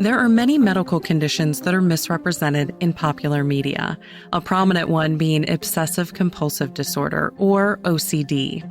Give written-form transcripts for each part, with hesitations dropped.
There are many medical conditions that are misrepresented in popular media, a prominent one being obsessive-compulsive disorder, or OCD.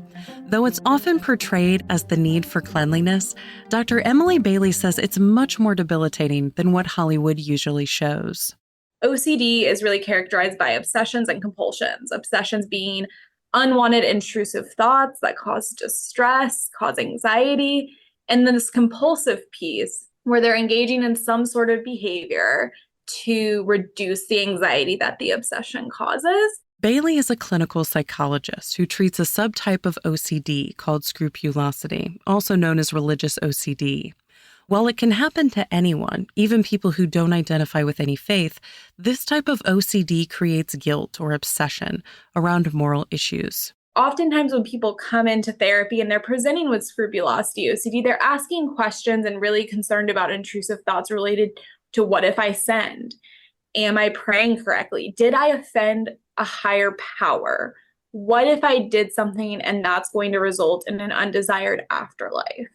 Though it's often portrayed as the need for cleanliness, Dr. Emily Bailey says it's much more debilitating than what Hollywood usually shows. OCD is really characterized by obsessions and compulsions, obsessions being unwanted intrusive thoughts that cause distress, cause anxiety, and then this compulsive piece where they're engaging in some sort of behavior to reduce the anxiety that the obsession causes. Bailey is a clinical psychologist who treats a subtype of OCD called scrupulosity, also known as religious OCD. While it can happen to anyone, even people who don't identify with any faith, this type of OCD creates guilt or obsession around moral issues. Oftentimes when people come into therapy and they're presenting with scrupulosity OCD, they're asking questions and really concerned about intrusive thoughts related to what if I sinned? Am I praying correctly? Did I offend a higher power? What if I did something and that's going to result in an undesired afterlife?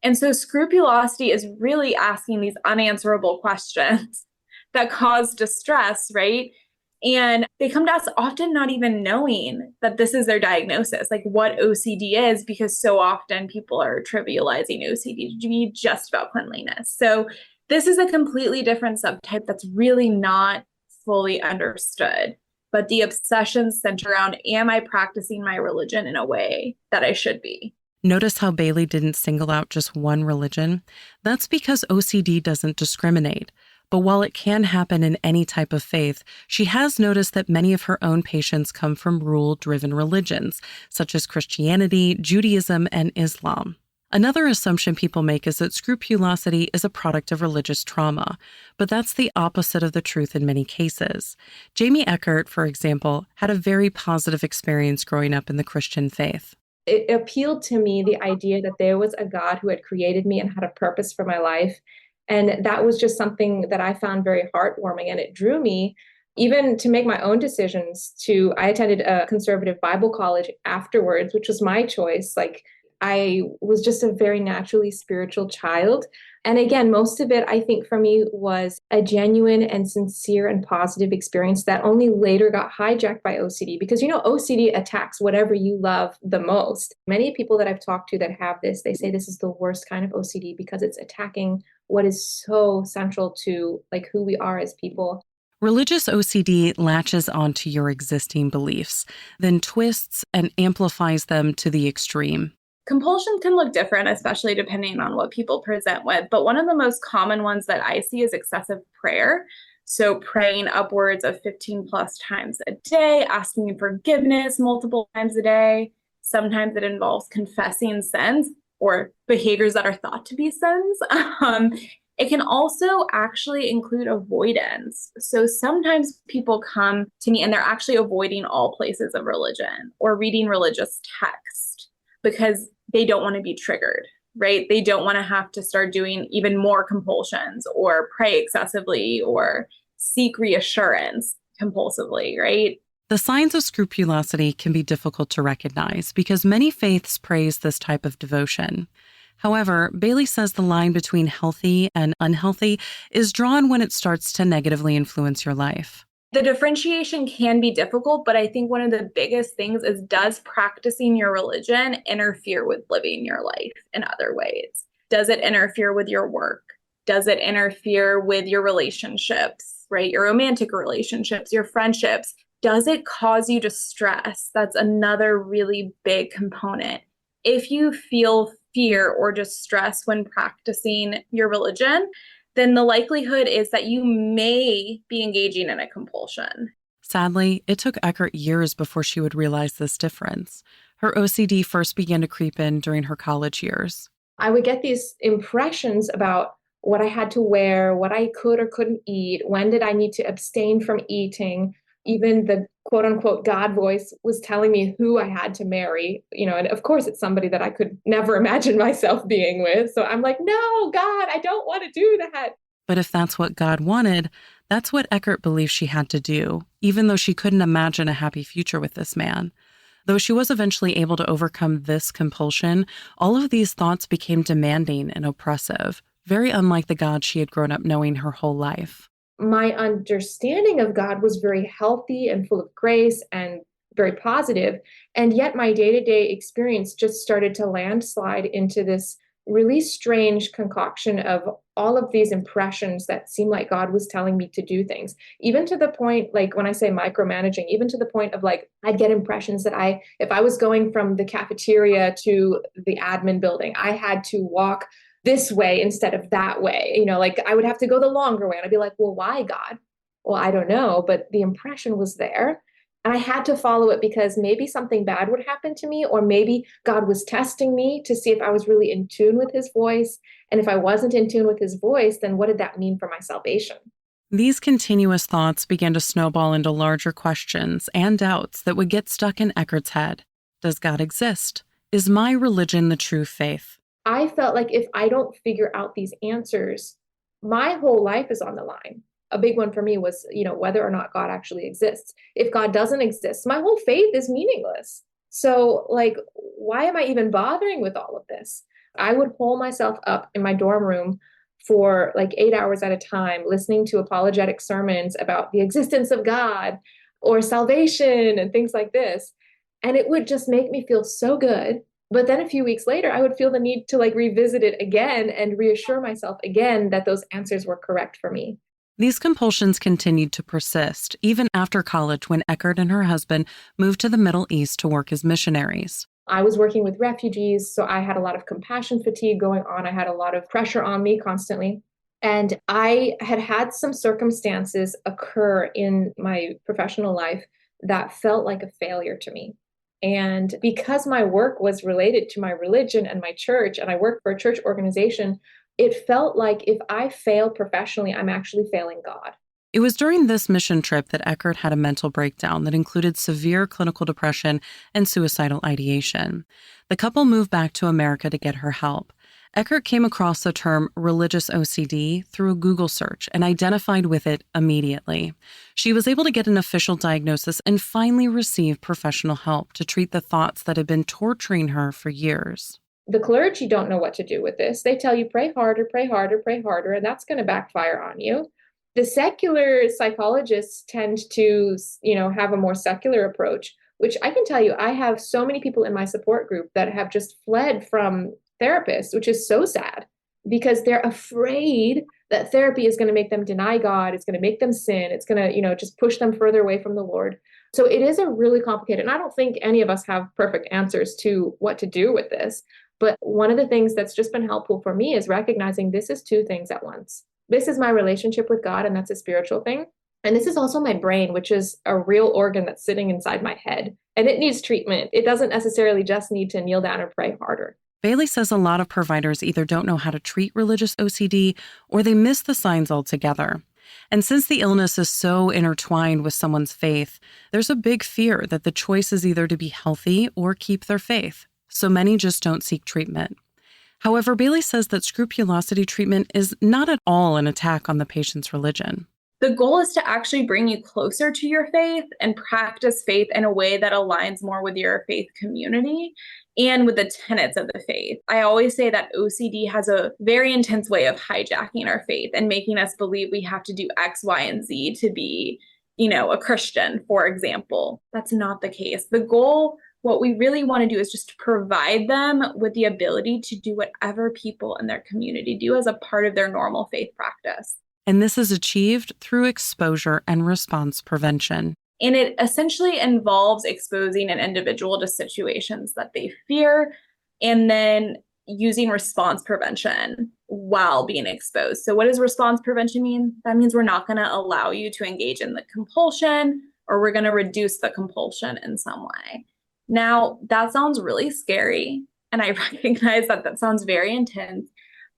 And so scrupulosity is really asking these unanswerable questions that cause distress, right? And they come to us often not even knowing that this is their diagnosis, like what OCD is, because so often people are trivializing OCD to be just about cleanliness. So this is a completely different subtype that's really not fully understood. But the obsessions center around, am I practicing my religion in a way that I should be? Notice how Bailey didn't single out just one religion? That's because OCD doesn't discriminate. But while it can happen in any type of faith, she has noticed that many of her own patients come from rule-driven religions, such as Christianity, Judaism, and Islam. Another assumption people make is that scrupulosity is a product of religious trauma, but that's the opposite of the truth in many cases. Jamie Eckert, for example, had a very positive experience growing up in the Christian faith. It appealed to me, the idea that there was a God who had created me and had a purpose for my life. And that was just something that I found very heartwarming. And it drew me even to make my own decisions I attended a conservative Bible college afterwards, which was my choice. I was just a very naturally spiritual child. And again, most of it, I think for me, was a genuine and sincere and positive experience that only later got hijacked by OCD. Because, OCD attacks whatever you love the most. Many people that I've talked to that have this, they say this is the worst kind of OCD because it's attacking what is so central to who we are as people. Religious OCD latches onto your existing beliefs, then twists and amplifies them to the extreme. Compulsion can look different, especially depending on what people present with. But one of the most common ones that I see is excessive prayer. So praying upwards of 15 plus times a day, asking forgiveness multiple times a day. Sometimes it involves confessing sins or behaviors that are thought to be sins. It can also actually include avoidance. So sometimes people come to me and they're actually avoiding all places of religion or reading religious text because they don't want to be triggered, right? They don't want to have to start doing even more compulsions or pray excessively or seek reassurance compulsively, right? The signs of scrupulosity can be difficult to recognize because many faiths praise this type of devotion. However, Bailey says the line between healthy and unhealthy is drawn when it starts to negatively influence your life. The differentiation can be difficult, but I think one of the biggest things is, does practicing your religion interfere with living your life in other ways? Does it interfere with your work? Does it interfere with your relationships, right? Your romantic relationships, your friendships? Does it cause you distress? That's another really big component. If you feel fear or distress when practicing your religion, then the likelihood is that you may be engaging in a compulsion. Sadly, it took Eckert years before she would realize this difference. Her OCD first began to creep in during her college years. I would get these impressions about what I had to wear, what I could or couldn't eat, when did I need to abstain from eating. Even the quote unquote God voice was telling me who I had to marry, and of course it's somebody that I could never imagine myself being with. So I'm like, no, God, I don't want to do that. But if that's what God wanted, that's what Eckert believed she had to do, even though she couldn't imagine a happy future with this man. Though she was eventually able to overcome this compulsion, all of these thoughts became demanding and oppressive, very unlike the God she had grown up knowing her whole life. My understanding of God was very healthy and full of grace and very positive. And yet my day-to-day experience just started to landslide into this really strange concoction of all of these impressions that seemed like God was telling me to do things, even to the point, like when I say micromanaging, even to the point of like, I'd get impressions that if I was going from the cafeteria to the admin building, I had to walk this way instead of that way. Like I would have to go the longer way. And I'd be like, well, why, God? Well, I don't know. But the impression was there. And I had to follow it because maybe something bad would happen to me, or maybe God was testing me to see if I was really in tune with his voice. And if I wasn't in tune with his voice, then what did that mean for my salvation? These continuous thoughts began to snowball into larger questions and doubts that would get stuck in Eckart's head. Does God exist? Is my religion the true faith? I felt like if I don't figure out these answers, my whole life is on the line. A big one for me was, whether or not God actually exists. If God doesn't exist, my whole faith is meaningless. So, like, why am I even bothering with all of this? I would hole myself up in my dorm room for like 8 hours at a time, listening to apologetic sermons about the existence of God or salvation and things like this. And it would just make me feel so good. But then a few weeks later, I would feel the need to like revisit it again and reassure myself again that those answers were correct for me. These compulsions continued to persist even after college when Eckart and her husband moved to the Middle East to work as missionaries. I was working with refugees, so I had a lot of compassion fatigue going on. I had a lot of pressure on me constantly. And I had had some circumstances occur in my professional life that felt like a failure to me. And because my work was related to my religion and my church, and I worked for a church organization, it felt like if I fail professionally, I'm actually failing God. It was during this mission trip that Eckart had a mental breakdown that included severe clinical depression and suicidal ideation. The couple moved back to America to get her help. Eckart came across the term religious OCD through a Google search and identified with it immediately. She was able to get an official diagnosis and finally receive professional help to treat the thoughts that had been torturing her for years. The clergy don't know what to do with this. They tell you, pray harder, pray harder, pray harder, and that's going to backfire on you. The secular psychologists tend to, have a more secular approach, which I can tell you, I have so many people in my support group that have just fled from therapists, which is so sad because they're afraid that therapy is going to make them deny God. It's going to make them sin. It's going to, just push them further away from the Lord. So it is a really complicated, and I don't think any of us have perfect answers to what to do with this. But one of the things that's just been helpful for me is recognizing this is two things at once. This is my relationship with God, and that's a spiritual thing. And this is also my brain, which is a real organ that's sitting inside my head. And it needs treatment. It doesn't necessarily just need to kneel down and pray harder. Bailey says a lot of providers either don't know how to treat religious OCD or they miss the signs altogether. And since the illness is so intertwined with someone's faith, there's a big fear that the choice is either to be healthy or keep their faith. So many just don't seek treatment. However, Bailey says that scrupulosity treatment is not at all an attack on the patient's religion. The goal is to actually bring you closer to your faith and practice faith in a way that aligns more with your faith community and with the tenets of the faith. I always say that OCD has a very intense way of hijacking our faith and making us believe we have to do X, Y, and Z to be, a Christian, for example. That's not the case. The goal, what we really want to do is just provide them with the ability to do whatever people in their community do as a part of their normal faith practice. And this is achieved through exposure and response prevention. And it essentially involves exposing an individual to situations that they fear and then using response prevention while being exposed. So what does response prevention mean? That means we're not going to allow you to engage in the compulsion, or we're going to reduce the compulsion in some way. Now, that sounds really scary, and I recognize that sounds very intense,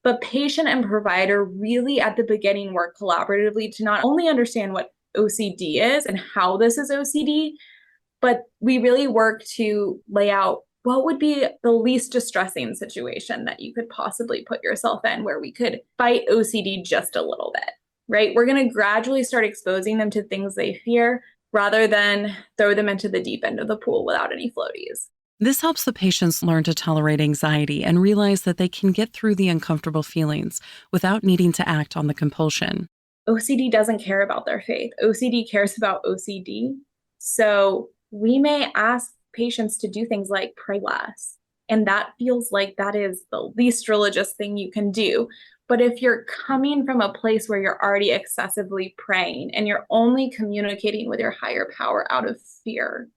but patient and provider really at the beginning work collaboratively to not only understand what OCD is and how this is OCD, but we really work to lay out what would be the least distressing situation that you could possibly put yourself in where we could fight OCD just a little bit, right? We're going to gradually start exposing them to things they fear rather than throw them into the deep end of the pool without any floaties. This helps the patients learn to tolerate anxiety and realize that they can get through the uncomfortable feelings without needing to act on the compulsion. OCD doesn't care about their faith. OCD cares about OCD. So we may ask patients to do things like pray less. And that feels like that is the least religious thing you can do. But if you're coming from a place where you're already excessively praying and you're only communicating with your higher power out of fear,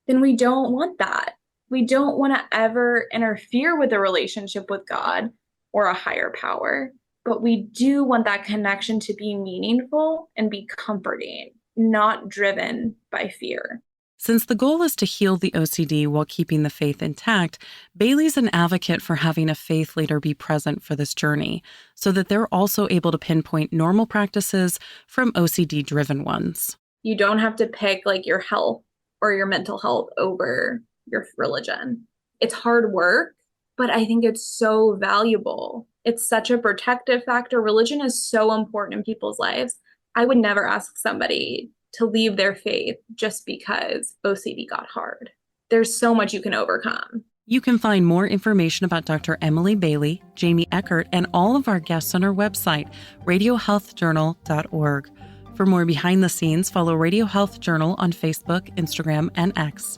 then we don't want that. We don't want to ever interfere with the relationship with God or a higher power, but we do want that connection to be meaningful and be comforting, not driven by fear. Since the goal is to heal the OCD while keeping the faith intact, Bailey's an advocate for having a faith leader be present for this journey so that they're also able to pinpoint normal practices from OCD-driven ones. You don't have to pick like your health or your mental health over your religion. It's hard work, but I think it's so valuable. It's such a protective factor. Religion is so important in people's lives. I would never ask somebody to leave their faith just because OCD got hard. There's so much you can overcome. You can find more information about Dr. Emily Bailey, Jamie Eckert, and all of our guests on our website, radiohealthjournal.org. For more behind the scenes, follow Radio Health Journal on Facebook, Instagram, and X.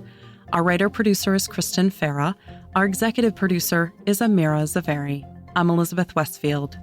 Our writer-producer is Kristen Farah. Our executive producer is Amira Zaveri. I'm Elizabeth Westfield.